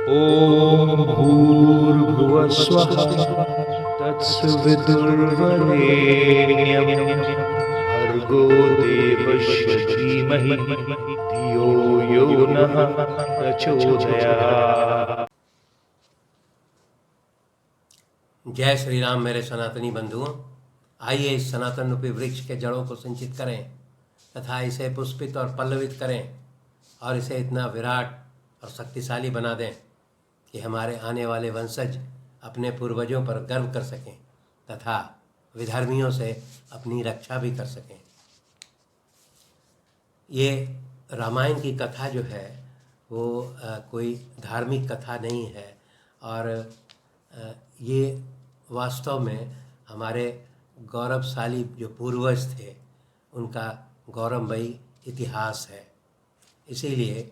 ॐ भूर्भुवः स्वः तत्सवितुर्वरेण्यं भर्गो देवस्य धीमहि धियो यो नः प्रचोदयात्। जय श्री राम मेरे सनातनी बंधुओं। आइए इस सनातन रूपी वृक्ष के जड़ों को संचित करें तथा इसे पुष्पित और पल्लवित करें और इसे इतना विराट और शक्तिशाली बना दें कि हमारे आने वाले वंशज अपने पूर्वजों पर गर्व कर सकें तथा विधर्मियों से अपनी रक्षा भी कर सकें। ये रामायण की कथा जो है वो कोई धार्मिक कथा नहीं है और ये वास्तव में हमारे गौरवशाली जो पूर्वज थे उनका गौरवमयी इतिहास है। इसीलिए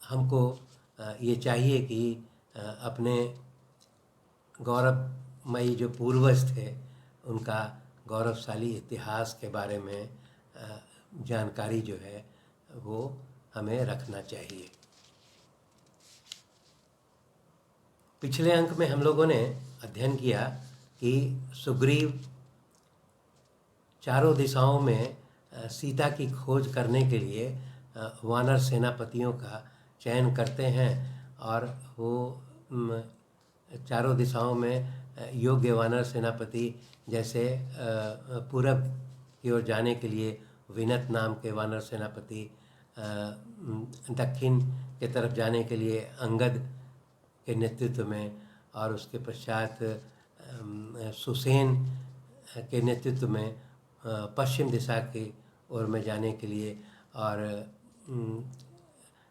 हमको ये चाहिए कि अपने गौरवमयी जो पूर्वज थे उनका गौरवशाली इतिहास के बारे में जानकारी जो है वो हमें रखना चाहिए। पिछले अंक में हम लोगों ने अध्ययन किया कि सुग्रीव चारों दिशाओं में सीता की खोज करने के लिए वानर सेनापतियों का चयन करते हैं और वो चारों दिशाओं में योग्य वानर सेनापति जैसे पूरब की ओर जाने के लिए विनत नाम के वानर सेनापति, दक्षिण के तरफ जाने के लिए अंगद के नेतृत्व में और उसके पश्चात सुसेन के नेतृत्व में पश्चिम दिशा की ओर में जाने के लिए और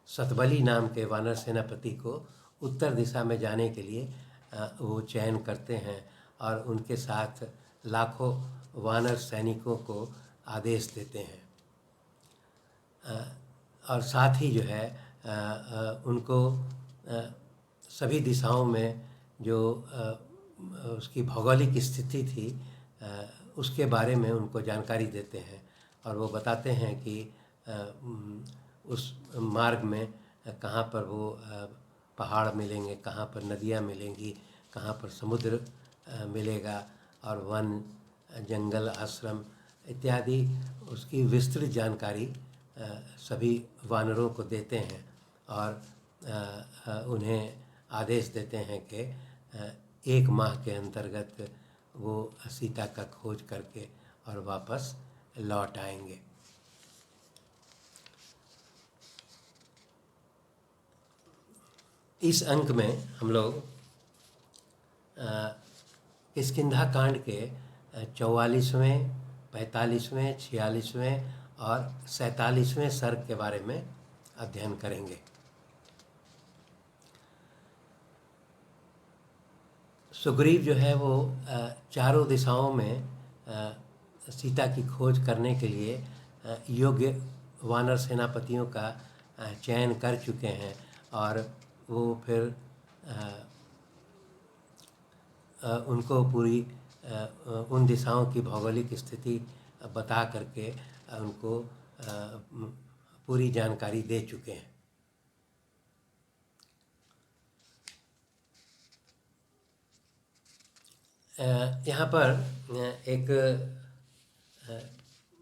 सतबली नाम के वानर सेनापति को उत्तर दिशा में जाने के लिए वो चयन करते हैं और उनके साथ लाखों वानर सैनिकों को आदेश देते हैं और साथ ही जो है उनको सभी दिशाओं में जो उसकी भौगोलिक स्थिति थी उसके बारे में उनको जानकारी देते हैं और वो बताते हैं कि उस मार्ग में कहाँ पर वो पहाड़ मिलेंगे, कहाँ पर नदियाँ मिलेंगी, कहाँ पर समुद्र मिलेगा और वन, जंगल, आश्रम इत्यादि उसकी विस्तृत जानकारी सभी वानरों को देते हैं और उन्हें आदेश देते हैं कि 1 माह के अंतर्गत वो सीता का खोज करके और वापस लौट आएंगे। इस अंक में हम लोग किष्किंधा कांड के 44वें, 45वें, 46वें और 47वें सर्ग के बारे में अध्ययन करेंगे। सुग्रीव जो है वो चारों दिशाओं में सीता की खोज करने के लिए योग्य वानर सेनापतियों का चयन कर चुके हैं और वो फिर उनको पूरी उन दिशाओं की भौगोलिक स्थिति बता करके उनको पूरी जानकारी दे चुके हैं। यहाँ पर एक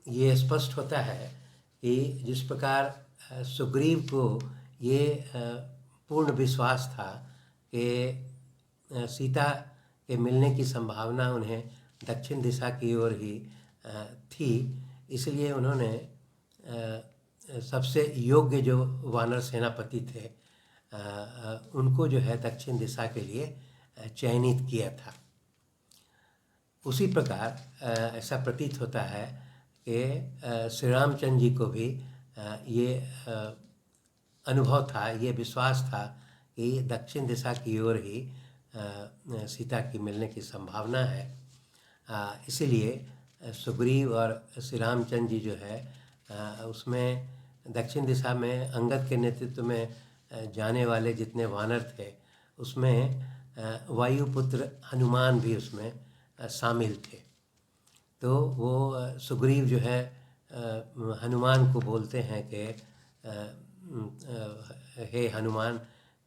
ये स्पष्ट होता है कि जिस प्रकार सुग्रीव को ये पूर्ण विश्वास था कि सीता के मिलने की संभावना उन्हें दक्षिण दिशा की ओर ही थी, इसलिए उन्होंने सबसे योग्य जो वानर सेनापति थे उनको जो है दक्षिण दिशा के लिए चयनित किया था। उसी प्रकार ऐसा प्रतीत होता है कि श्री रामचंद्र जी को भी ये अनुभव था, ये विश्वास था कि दक्षिण दिशा की ओर ही सीता की मिलने की संभावना है। इसीलिए सुग्रीव और श्री रामचंद्र जी जो है उसमें दक्षिण दिशा में अंगद के नेतृत्व में जाने वाले जितने वानर थे उसमें वायुपुत्र हनुमान भी उसमें शामिल थे। तो वो सुग्रीव जो है हनुमान को बोलते हैं कि हे हनुमान,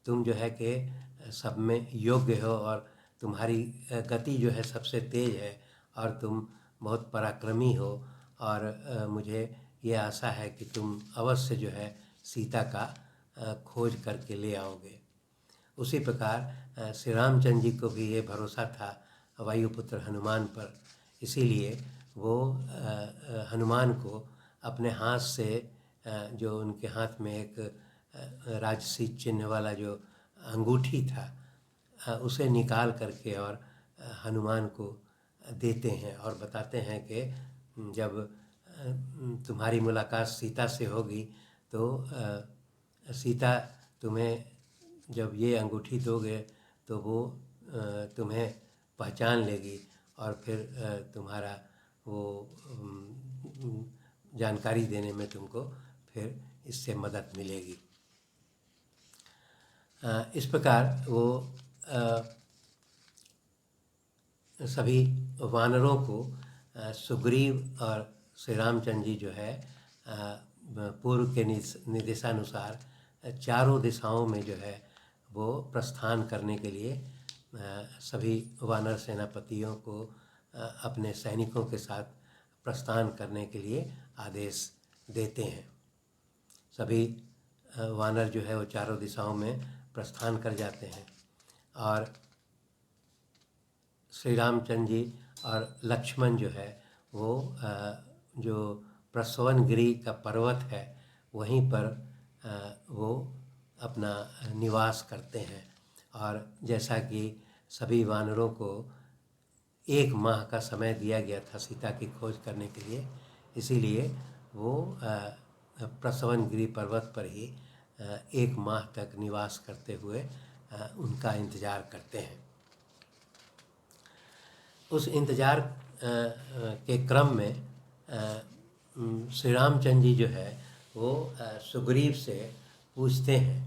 तुम जो है कि सब में योग्य हो और तुम्हारी गति जो है सबसे तेज है और तुम बहुत पराक्रमी हो और मुझे ये आशा है कि तुम अवश्य जो है सीता का खोज करके ले आओगे। उसी प्रकार श्री रामचंद्र जी को भी ये भरोसा था वायुपुत्र हनुमान पर, इसीलिए वो हनुमान को अपने हाथ से जो उनके हाथ में एक राजसी चिन्ह वाला जो अंगूठी था उसे निकाल करके और हनुमान को देते हैं और बताते हैं कि जब तुम्हारी मुलाकात सीता से होगी तो सीता तुम्हें जब ये अंगूठी दोगे तो वो तुम्हें पहचान लेगी और फिर तुम्हारा वो जानकारी देने में तुमको फिर इससे मदद मिलेगी। इस प्रकार वो सभी वानरों को सुग्रीव और श्री रामचंद्र जी जो है पूर्व के निर्देशानुसार चारों दिशाओं में जो है वो प्रस्थान करने के लिए सभी वानर सेनापतियों को अपने सैनिकों के साथ प्रस्थान करने के लिए आदेश देते हैं। सभी वानर जो है वो चारों दिशाओं में प्रस्थान कर जाते हैं और श्री रामचंद्र जी और लक्ष्मण जो है वो जो प्रसवन गिरि का पर्वत है वहीं पर वो अपना निवास करते हैं और जैसा कि सभी वानरों को 1 माह का समय दिया गया था सीता की खोज करने के लिए, इसीलिए वो प्रसवन गिरि पर्वत पर ही 1 माह तक निवास करते हुए उनका इंतज़ार करते हैं। उस इंतज़ार के क्रम में श्री रामचंद्र जी जो है वो सुग्रीव से पूछते हैं।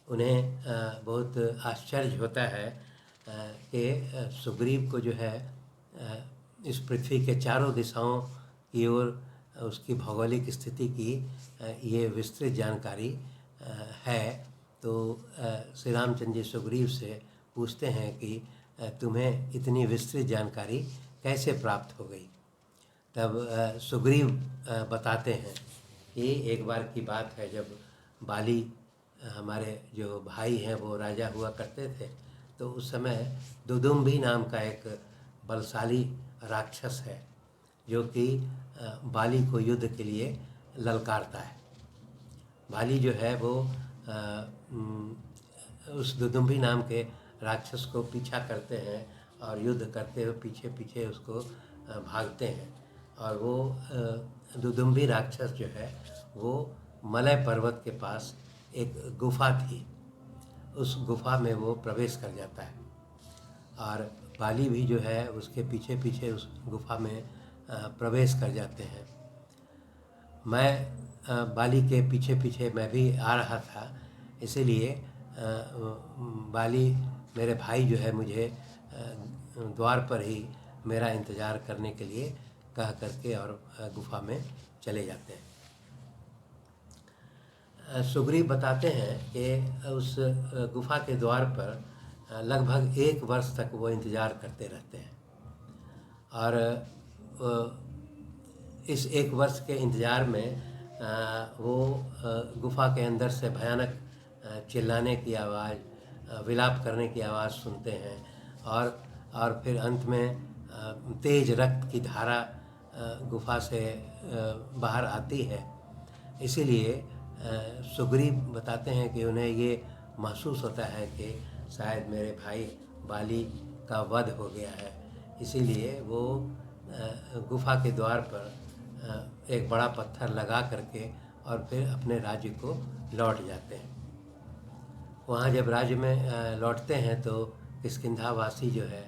उन्हें बहुत आश्चर्य होता है कि सुग्रीव को जो है इस पृथ्वी के चारों दिशाओं की ओर उसकी भौगोलिक स्थिति की ये विस्तृत जानकारी है। तो श्री रामचंद्र जी सुग्रीव से पूछते हैं कि तुम्हें इतनी विस्तृत जानकारी कैसे प्राप्त हो गई। तब सुग्रीव बताते हैं कि एक बार की बात है जब बाली हमारे जो भाई हैं वो राजा हुआ करते थे, तो उस समय दुदुम्भी नाम का एक बलशाली राक्षस है जो कि बाली को युद्ध के लिए ललकारता है। बाली जो है वो उस दुदुम्भी नाम के राक्षस को पीछा करते हैं और युद्ध करते हुए पीछे पीछे उसको भागते हैं और वो दुदुम्भी राक्षस जो है वो मलय पर्वत के पास एक गुफा थी, उस गुफा में वो प्रवेश कर जाता है और बाली भी जो है उसके पीछे पीछे उस गुफा में प्रवेश कर जाते हैं। मैं बाली के पीछे पीछे मैं भी आ रहा था, इसीलिए बाली मेरे भाई जो है मुझे द्वार पर ही मेरा इंतज़ार करने के लिए कह करके और गुफा में चले जाते हैं। सुग्रीव बताते हैं कि उस गुफा के द्वार पर लगभग 1 वर्ष तक वो इंतज़ार करते रहते हैं और इस 1 वर्ष के इंतज़ार में वो गुफा के अंदर से भयानक चिल्लाने की आवाज़, विलाप करने की आवाज़ सुनते हैं और फिर अंत में तेज रक्त की धारा गुफा से बाहर आती है। इसीलिए सुग्रीव बताते हैं कि उन्हें ये महसूस होता है कि शायद मेरे भाई बाली का वध हो गया है, इसीलिए वो गुफा के द्वार पर एक बड़ा पत्थर लगा करके और फिर अपने राज्य को लौट जाते हैं। वहाँ जब राज्य में लौटते हैं तो किष्किंधा जो है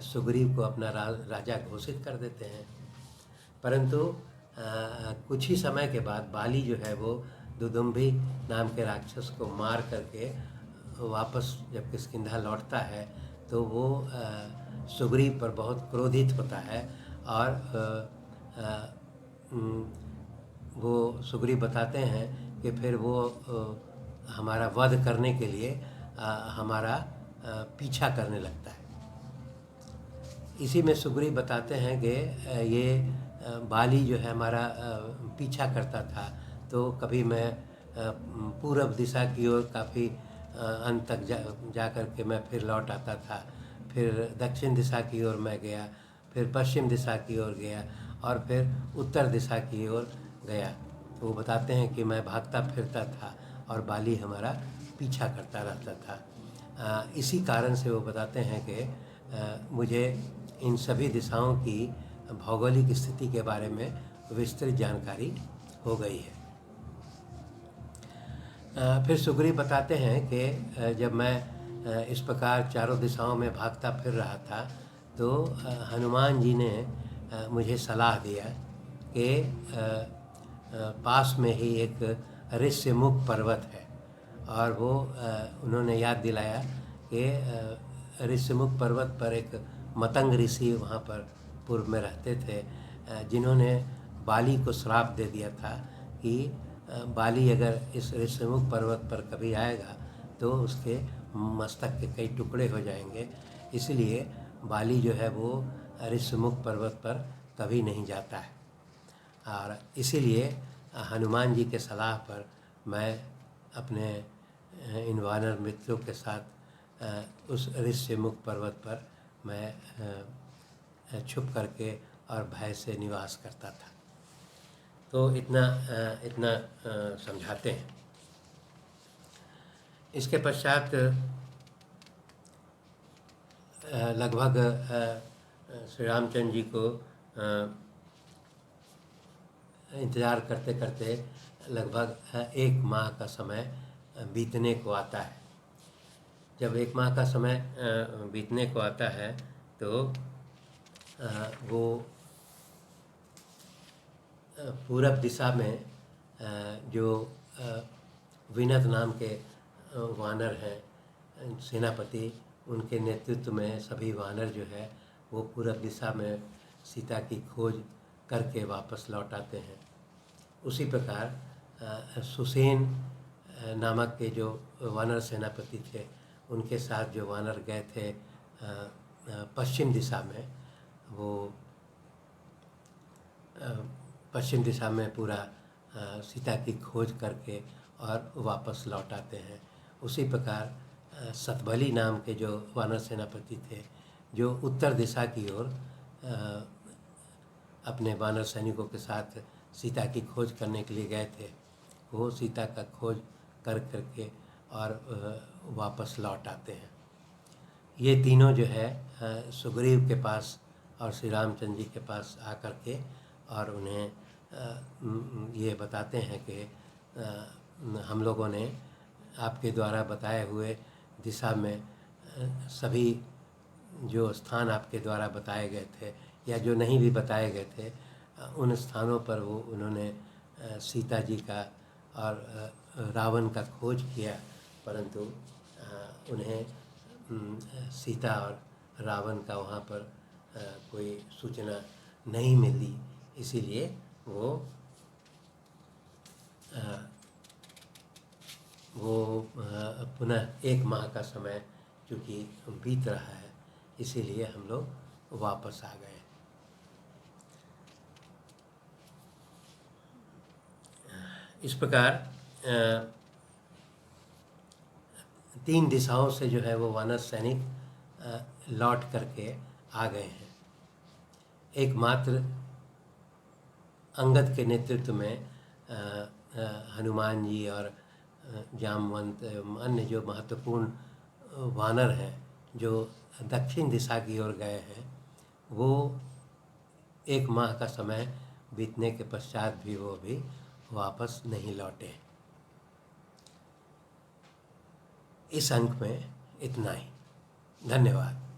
सुग्रीव को अपना राजा घोषित कर देते हैं, परंतु कुछ ही समय के बाद बाली जो है वो दुदुम्भी नाम के राक्षस को मार करके वापस जब किष्किंधा लौटता है तो वो सुग्रीव पर बहुत क्रोधित होता है और वो सुग्रीव बताते हैं कि फिर वो हमारा वध करने के लिए हमारा पीछा करने लगता है। इसी में सुग्रीव बताते हैं कि ये बाली जो है हमारा पीछा करता था, तो कभी मैं पूरब दिशा की ओर काफ़ी अंत तक जा कर के मैं फिर लौट आता था, फिर दक्षिण दिशा की ओर मैं गया, फिर पश्चिम दिशा की ओर गया और फिर उत्तर दिशा की ओर गया। तो वो बताते हैं कि मैं भागता फिरता था और बाली हमारा पीछा करता रहता था। इसी कारण से वो बताते हैं कि मुझे इन सभी दिशाओं की भौगोलिक स्थिति के बारे में विस्तृत जानकारी हो गई है। फिर सुग्रीव बताते हैं कि जब मैं इस प्रकार चारों दिशाओं में भागता फिर रहा था, तो हनुमान जी ने मुझे सलाह दिया कि पास में ही एक ऋष्यमुख पर्वत है, और वो उन्होंने याद दिलाया कि ऋष्यमुख पर्वत पर एक मतंग ऋषि वहाँ पर पूर्व में रहते थे, जिन्होंने बाली को श्राप दे दिया था कि बाली अगर इस ऋष्यमुख पर्वत पर कभी आएगा तो उसके मस्तक के कई टुकड़े हो जाएंगे। इसलिए बाली जो है वो ऋष्यमुख पर्वत पर कभी नहीं जाता है, और इसीलिए हनुमान जी के सलाह पर मैं अपने इन वानर मित्रों के साथ उस ऋष्यमुख पर्वत पर मैं छुप करके और भय से निवास करता था। तो इतना समझाते हैं। इसके पश्चात लगभग श्री रामचंद्र जी को इंतज़ार करते करते लगभग 1 माह का समय बीतने को आता है। जब 1 माह का समय बीतने को आता है तो वो पूरब दिशा में जो विनत नाम के वानर हैं सेनापति, उनके नेतृत्व में सभी वानर जो है वो पूरब दिशा में सीता की खोज करके वापस लौट आते हैं। उसी प्रकार सुसेन नामक के जो वानर सेनापति थे, उनके साथ जो वानर गए थे पश्चिम दिशा में, वो पश्चिम दिशा में पूरा सीता की खोज करके और वापस लौट आते हैं। उसी प्रकार सतबली नाम के जो वानर सेनापति थे, जो उत्तर दिशा की ओर अपने वानर सैनिकों के साथ सीता की खोज करने के लिए गए थे, वो सीता का खोज करके और वापस लौट आते हैं। ये तीनों जो है सुग्रीव के पास और श्री रामचंद्र जी के पास आकर के और उन्हें ये बताते हैं कि हम लोगों ने आपके द्वारा बताए हुए दिशा में सभी जो स्थान आपके द्वारा बताए गए थे या जो नहीं भी बताए गए थे, उन स्थानों पर वो उन्होंने सीता जी का और रावण का खोज किया, परंतु उन्हें सीता और रावण का वहाँ पर कोई सूचना नहीं मिली। इसीलिए वो पुनः 1 माह का समय चूँकि बीत रहा है, इसीलिए हम लोग वापस आ गए। इस प्रकार 3 दिशाओं से जो है वो वानर सैनिक लौट करके आ गए हैं। एकमात्र अंगद के नेतृत्व में हनुमान जी और जामवंत अन्य जो महत्वपूर्ण वानर हैं जो दक्षिण दिशा की ओर गए हैं, वो 1 माह का समय बीतने के पश्चात भी वो अभी वापस नहीं लौटे। इस अंक में इतना ही। धन्यवाद।